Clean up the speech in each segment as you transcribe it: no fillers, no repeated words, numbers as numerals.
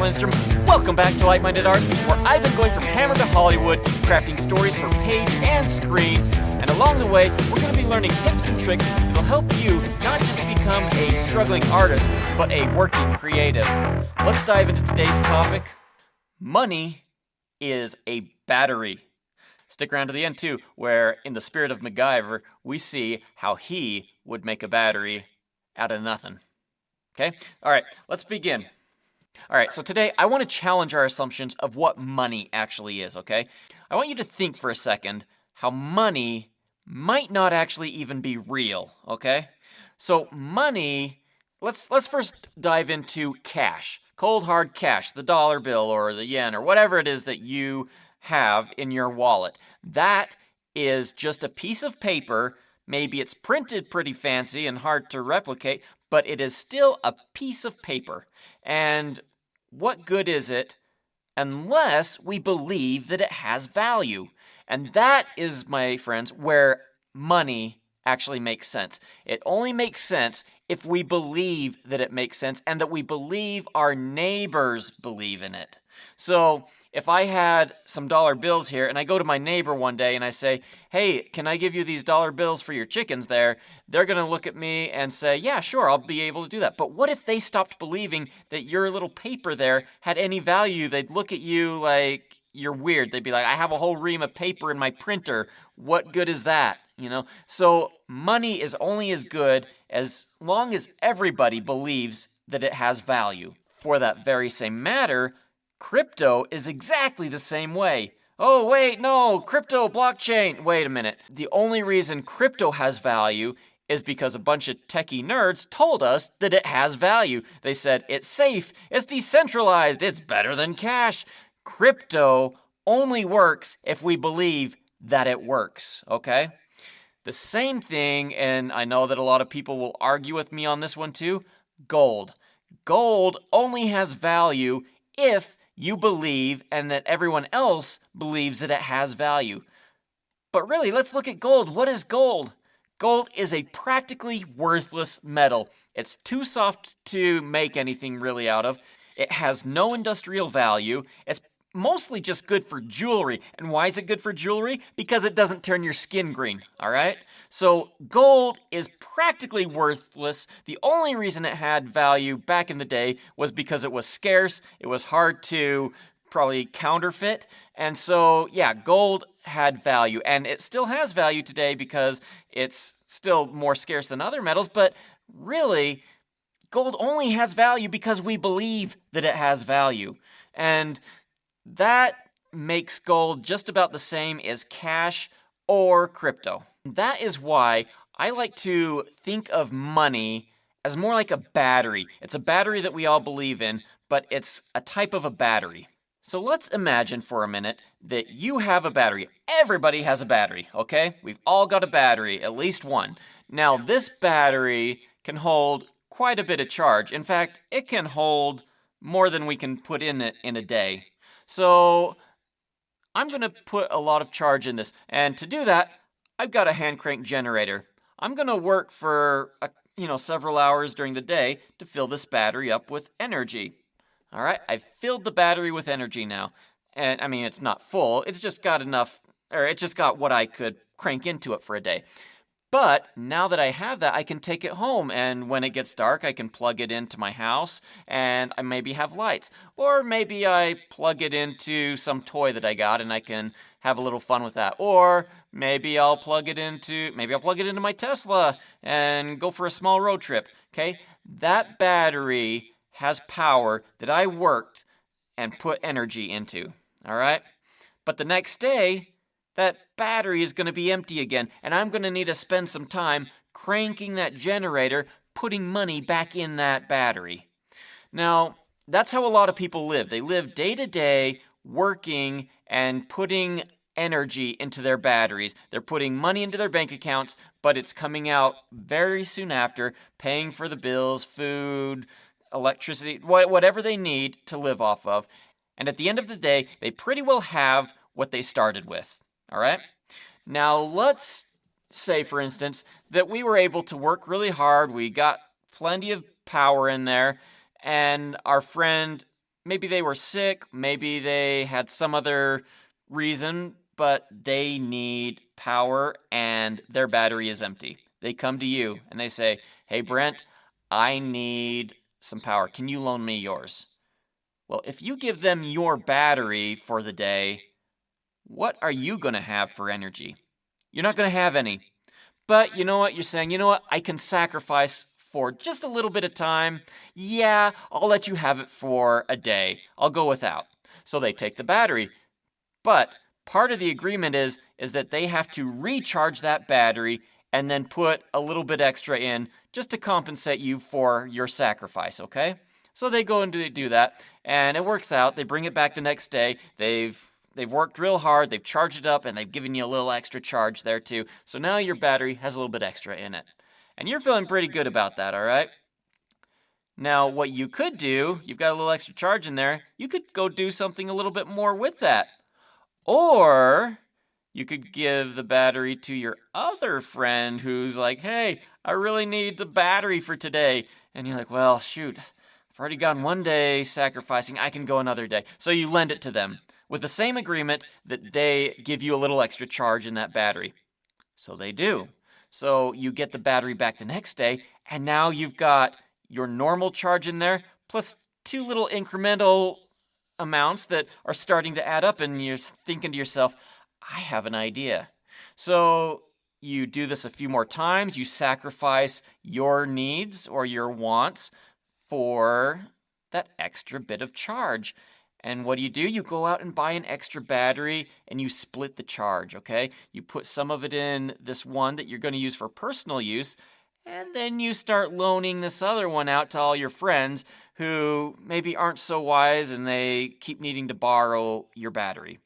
Lindstrom. Welcome back to Like-Minded Arts, where I've been going from hammer to Hollywood, crafting stories for page and screen. And along the way, we're going to be learning tips and tricks that will help you not just become a struggling artist, but a working creative. Let's dive into today's topic. Money is a battery. Stick around to the end too, where in the spirit of MacGyver, we see how he would make a battery out of nothing. Okay? All right, let's begin. All right, so today I want to challenge our assumptions of what money actually is, okay? I want you to think for a second how money might not actually even be real, okay? So money, let's first dive into cash. Cold hard cash, the dollar bill or the yen or whatever it is that you have in your wallet. That is just a piece of paper. Maybe it's printed pretty fancy and hard to replicate, but it is still a piece of paper. And what good is it unless we believe that it has value? And that is, my friends, where money actually makes sense. It only makes sense if we believe that it makes sense and that we believe our neighbors believe in it. So if I had some dollar bills here and I go to my neighbor one day and I say, hey, can I give you these dollar bills for your chickens there? They're going to look at me and say, yeah, sure, I'll be able to do that. But what if they stopped believing that your little paper there had any value? They'd look at you like you're weird. They'd be like, I have a whole ream of paper in my printer. What good is that? You know? So money is only as good as long as everybody believes that it has value. For that very same matter, crypto is exactly the same way. Oh, wait, no, crypto, blockchain. Wait a minute. The only reason crypto has value is because a bunch of techie nerds told us that it has value. They said, it's safe, it's decentralized, it's better than cash. Crypto only works if we believe that it works, okay? The same thing, and I know that a lot of people will argue with me on this one too, gold. Gold only has value if you believe and that everyone else believes that it has value. But really, let's look at gold. What is gold? Gold is a practically worthless metal. It's too soft to make anything really out of. It has no industrial value. It's mostly just good for jewelry. And why is it good for jewelry? Because it doesn't turn your skin green, all right? So gold is practically worthless. The only reason it had value back in the day was because it was scarce. It was hard to probably counterfeit. And so, yeah, gold had value. And it still has value today because it's still more scarce than other metals. But really, gold only has value because we believe that it has value. And that makes gold just about the same as cash or crypto. That is why I like to think of money as more like a battery. It's a battery that we all believe in, but it's a type of a battery. So let's imagine for a minute that you have a battery. Everybody has a battery, okay? We've all got a battery, at least one. Now, this battery can hold quite a bit of charge. In fact, it can hold more than we can put in it in a day. So I'm going to put a lot of charge in this. And to do that, I've got a hand crank generator. I'm going to work for several hours during the day to fill this battery up with energy. All right, I've filled the battery with energy now. And I mean, it's not full. It's just got enough, or it just got what I could crank into it for a day. But now that I have that, I can take it home, and when it gets dark, I can plug it into my house, and I maybe have lights. Or maybe I plug it into some toy that I got, and I can have a little fun with that. Or maybe I'll plug it into my Tesla and go for a small road trip, okay? That battery has power that I worked and put energy into, all right? But the next day, that battery is going to be empty again, and I'm going to need to spend some time cranking that generator, putting money back in that battery. Now, that's how a lot of people live. They live day to day, working and putting energy into their batteries. They're putting money into their bank accounts, but it's coming out very soon after, paying for the bills, food, electricity, whatever they need to live off of. And at the end of the day, they pretty well have what they started with. All right? Now, let's say, for instance, that we were able to work really hard. We got plenty of power in there, and our friend maybe they were sick, maybe they had some other reason, but they need power and their battery is empty. They come to you and they say, "Hey, Brent, I need some power. Can you loan me yours?" Well, if you give them your battery for the day, what are you going to have for energy? You're not going to have any. But you know what? You're saying, you know what? I can sacrifice for just a little bit of time. Yeah, I'll let you have it for a day. I'll go without. So they take the battery. But part of the agreement is that they have to recharge that battery and then put a little bit extra in just to compensate you for your sacrifice, okay? So they go and do that, and it works out. They bring it back the next day. They've worked real hard, they've charged it up, and they've given you a little extra charge there too. So now your battery has a little bit extra in it. And you're feeling pretty good about that, all right? Now, what you could do, you've got a little extra charge in there, you could go do something a little bit more with that. Or you could give the battery to your other friend who's like, "Hey, I really need the battery for today." And you're like, "Well, shoot, I've already gone one day sacrificing, I can go another day." So you lend it to them with the same agreement that they give you a little extra charge in that battery. So they do. So you get the battery back the next day, and now you've got your normal charge in there, plus two little incremental amounts that are starting to add up, and you're thinking to yourself, "I have an idea." So you do this a few more times, you sacrifice your needs or your wants for that extra bit of charge. And what do? You go out and buy an extra battery and you split the charge, okay? You put some of it in this one that you're going to use for personal use, and then you start loaning this other one out to all your friends who maybe aren't so wise and they keep needing to borrow your battery.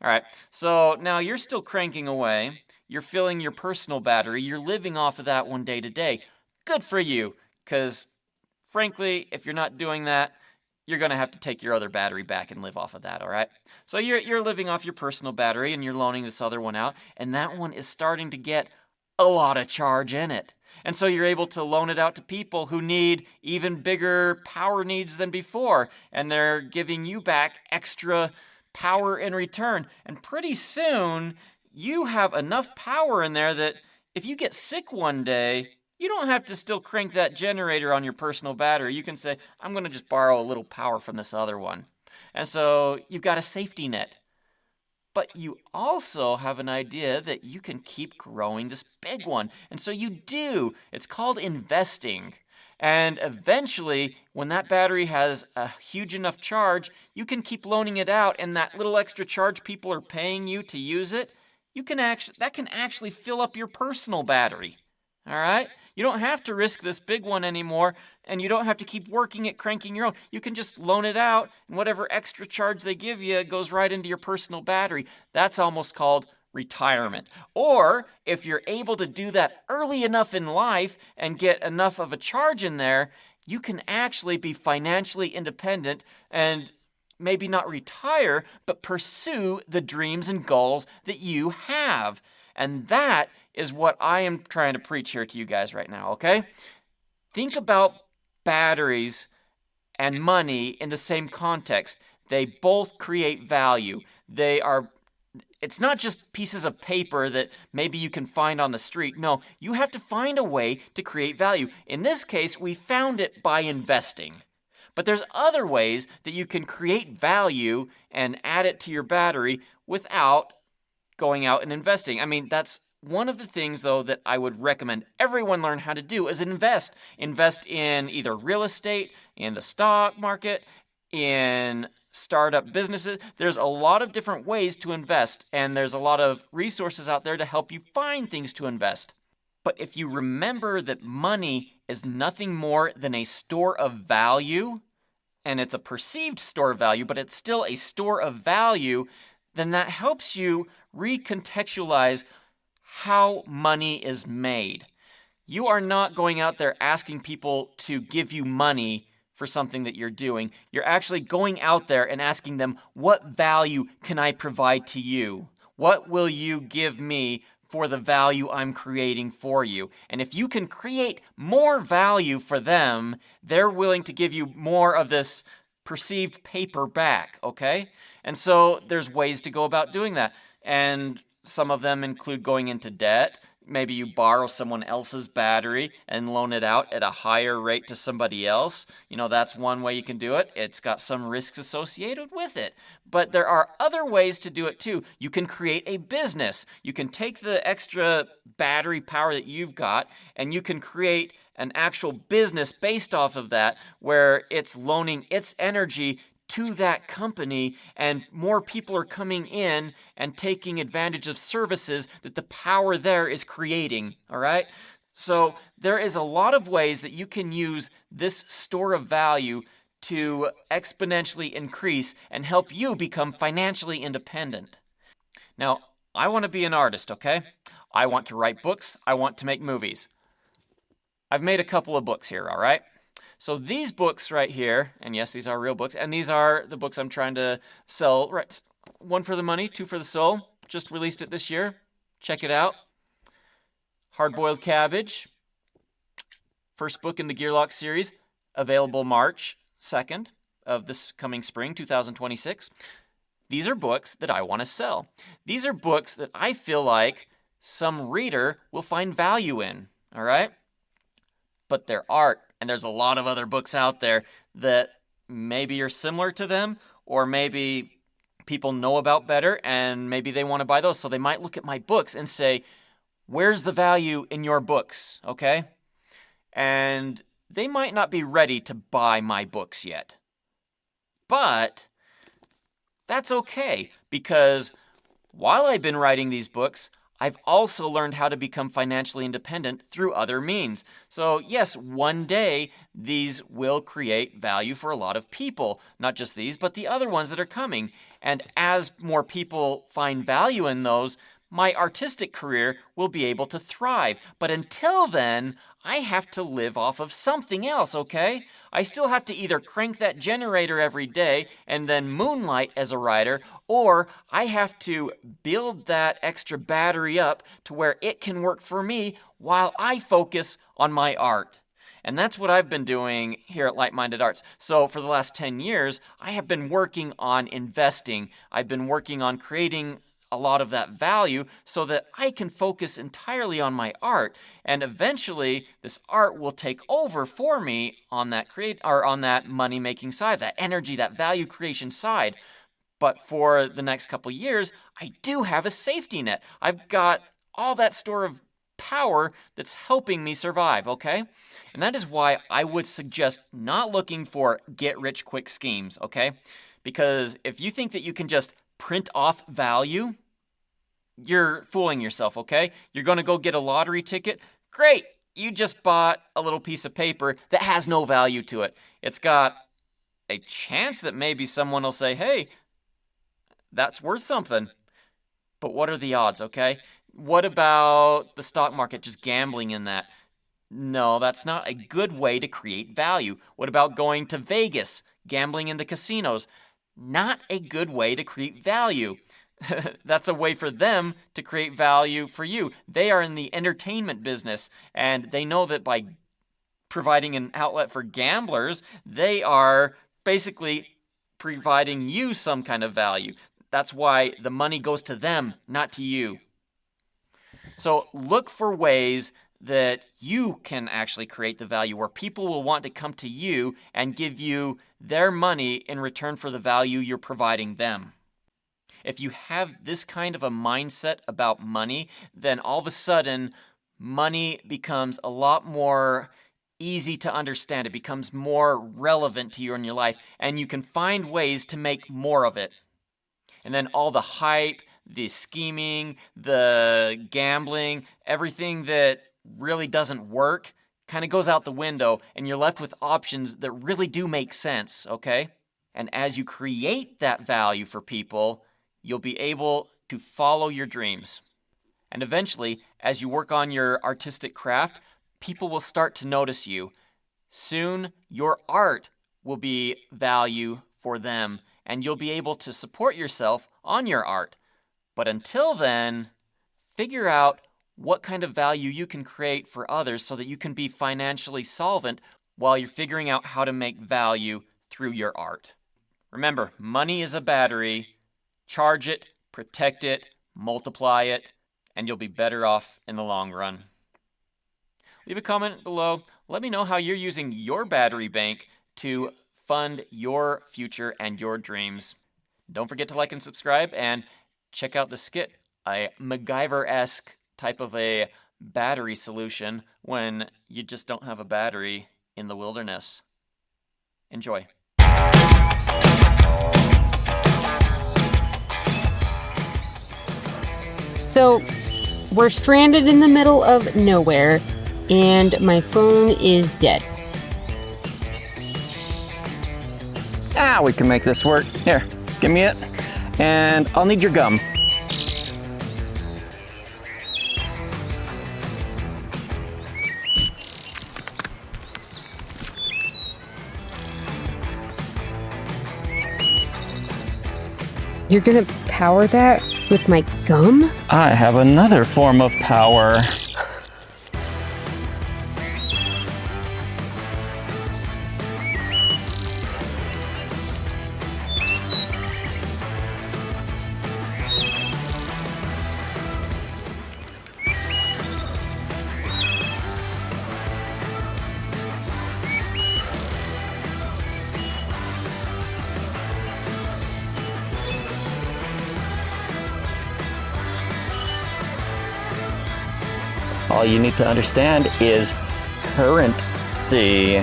All right, so now you're still cranking away. You're filling your personal battery. You're living off of that one day to day. Good for you, because frankly, if you're not doing that, you're going to have to take your other battery back and live off of that, all right? So you're living off your personal battery and you're loaning this other one out, and that one is starting to get a lot of charge in it. And so you're able to loan it out to people who need even bigger power needs than before, and they're giving you back extra power in return. And pretty soon, you have enough power in there that if you get sick one day, you don't have to still crank that generator on your personal battery. You can say, "I'm going to just borrow a little power from this other one." And so you've got a safety net. But you also have an idea that you can keep growing this big one. And so you do. It's called investing. And eventually, when that battery has a huge enough charge, you can keep loaning it out, and that little extra charge people are paying you to use it, that can actually fill up your personal battery. All right? You don't have to risk this big one anymore, and you don't have to keep working at cranking your own. You can just loan it out, and whatever extra charge they give you goes right into your personal battery. That's almost called retirement. Or if you're able to do that early enough in life and get enough of a charge in there, you can actually be financially independent and maybe not retire, but pursue the dreams and goals that you have. And that is what I am trying to preach here to you guys right now, okay? Think about batteries and money in the same context. They both create value. It's not just pieces of paper that maybe you can find on the street. No, you have to find a way to create value. In this case, we found it by investing. But there's other ways that you can create value and add it to your battery without going out and investing. I mean, that's one of the things, though, that I would recommend everyone learn how to do is invest. Invest in either real estate, in the stock market, in startup businesses. There's a lot of different ways to invest, and there's a lot of resources out there to help you find things to invest. But if you remember that money is nothing more than a store of value, and it's a perceived store of value, but it's still a store of value, then that helps you recontextualize how money is made. You are not going out there asking people to give you money for something that you're doing. You're actually going out there and asking them, what value can I provide to you? What will you give me for the value I'm creating for you? And if you can create more value for them, they're willing to give you more of this perceived paper back, okay? And so there's ways to go about doing that. And some of them include going into debt. Maybe you borrow someone else's battery and loan it out at a higher rate to somebody else. That's one way you can do it. It's got some risks associated with it. But there are other ways to do it too. You can create a business. You can take the extra battery power that you've got and you can create an actual business based off of that, where it's loaning its energy to that company, and more people are coming in and taking advantage of services that the power there is creating, all right? So there is a lot of ways that you can use this store of value to exponentially increase and help you become financially independent. Now, I want to be an artist, okay? I want to write books. I want to make movies. I've made a couple of books here, all right? So these books right here, and yes, these are real books, and these are the books I'm trying to sell. Right, one for the money, two for the soul. Just released it this year. Check it out. Hard-Boiled Cabbage. First book in the Gearlock series. Available March 2nd of this coming spring, 2026. These are books that I want to sell. These are books that I feel like some reader will find value in, all right? But they're art. And there's a lot of other books out there that maybe are similar to them, or maybe people know about better, and maybe they want to buy those. So they might look at my books and say, where's the value in your books, okay? And they might not be ready to buy my books yet. But that's okay, because while I've been writing these books, I've also learned how to become financially independent through other means. So yes, one day these will create value for a lot of people. Not just these, but the other ones that are coming. And as more people find value in those, my artistic career will be able to thrive. But until then, I have to live off of something else, okay? I still have to either crank that generator every day and then moonlight as a writer, or I have to build that extra battery up to where it can work for me while I focus on my art. And that's what I've been doing here at Like-Minded Arts. So for the last 10 years, I have been working on investing. I've been working on creating a lot of that value so that I can focus entirely on my art, and eventually this art will take over for me on that money-making side, that energy, that value creation side. But for the next couple years, I do have a safety net. I've got all that store of power that's helping me survive, okay? And that is why I would suggest not looking for get-rich-quick schemes, okay? Because if you think that you can just print off value, you're fooling yourself, okay? You're going to go get a lottery ticket. Great! You just bought a little piece of paper that has no value to it. It's got a chance that maybe someone will say, hey, that's worth something. But what are the odds, okay? What about the stock market, just gambling in that? No, that's not a good way to create value. What about going to Vegas, gambling in the casinos? Not a good way to create value. That's a way for them to create value for you. They are in the entertainment business, and they know that by providing an outlet for gamblers, they are basically providing you some kind of value. That's why the money goes to them, not to you. So look for ways that you can actually create the value, where people will want to come to you and give you their money in return for the value you're providing them. If you have this kind of a mindset about money, then all of a sudden, money becomes a lot more easy to understand. It becomes more relevant to you in your life, and you can find ways to make more of it. And then all the hype, the scheming, the gambling, everything that really doesn't work kind of goes out the window, and you're left with options that really do make sense, okay? And as you create that value for people, you'll be able to follow your dreams. And eventually, as you work on your artistic craft, people will start to notice you. Soon, your art will be value for them, and you'll be able to support yourself on your art. But until then, figure out what kind of value you can create for others so that you can be financially solvent while you're figuring out how to make value through your art. Remember, money is a battery. Charge it, protect it, multiply it, and you'll be better off in the long run. Leave a comment below. Let me know how you're using your battery bank to fund your future and your dreams. Don't forget to like and subscribe, and check out the Skit, a MacGyver-esque type of a battery solution when you just don't have a battery in the wilderness. Enjoy. So, we're stranded in the middle of nowhere, and my phone is dead. We can make this work. Here, give me it. And I'll need your gum. You're gonna power that with my gum? I have another form of power. All you need to understand is currency.